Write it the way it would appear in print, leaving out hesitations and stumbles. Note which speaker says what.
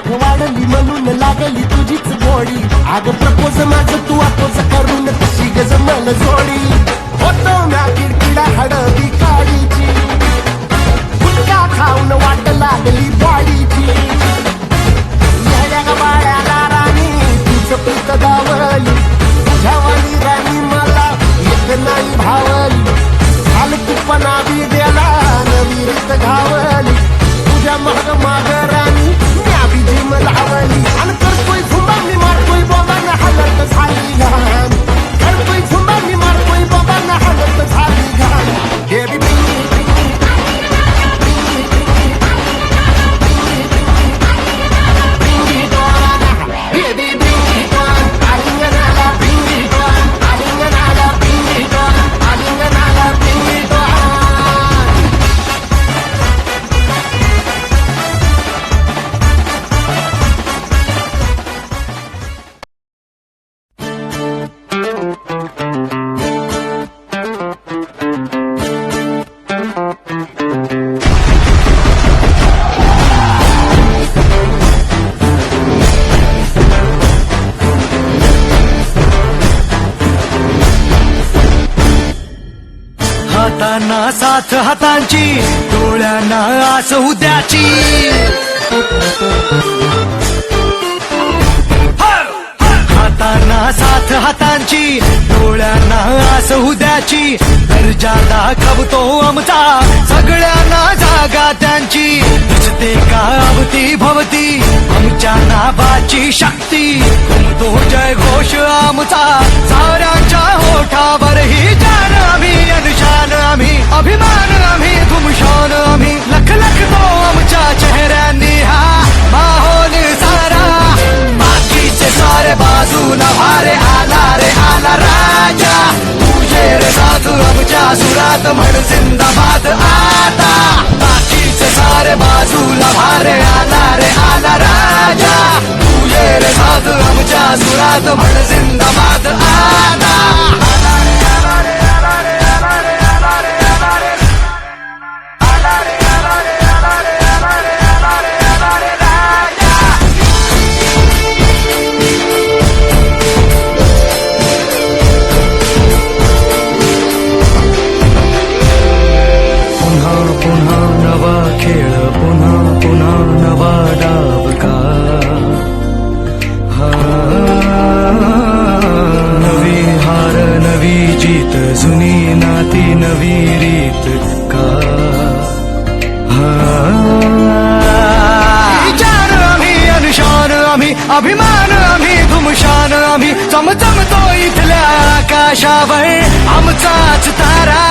Speaker 1: आग वाढली म्हणून लागली तुझीच गोडी आग प्रपोज माझं तू अपोज करून कशी ग जमल जोडी होतो ना किडकिडा हडवी काळीची गुटखा खाऊन वाट लागली बॉडीची याल्या ग बाळ्याला राणी तुझं प्रीत दावली तुझ्यावाली राणी मला येत नाही भावली हलकीपणा बी गेला नवी रीत घावली तुझ्या माग माग राणी म्या बी जिम लावली आणि करतोय झुंबा मी मारतोय बाबा ना हालत झाली घाण करतोय झुंबा मी मारतोय बाबा ना हालत झाली घाण बेबी
Speaker 2: हातांना साथ हातांची डोळ्यांना आस उद्याची हातांना साथ हातांची डोळ्यांना आस उद्याची दर्जा दाखवतो आमचा सगळ्यांना जागा त्यांची दिसते का अवती भवती आमच्या नावाची शक्ती तो जय घोष आमचा साऱ्यांच्या होठावर ही जाण आम्ही अनुशान आम्ही अभिमान आम्ही घुमशान आम्ही लख लख तो आमच्या चेहऱ्यांनी हा माहोल सारा बाकीचे सारे बाजूला भारे आला रे आला राजा तुझे रे साधू आमच्या सुरात म्हण जिंदाबाद आता बाकीचे सारे बाजूला भारे आला रे आला राजा तुझे रे साधू आमच्या सुरात म्हण जिंदाबाद आता जुनी नाती नवी रीत का जान आम्ही अनुशान आम्ही अभिमान आम्ही घुमशान आम्ही चमचमतो इथल्या आकाशावर आमचाच तारा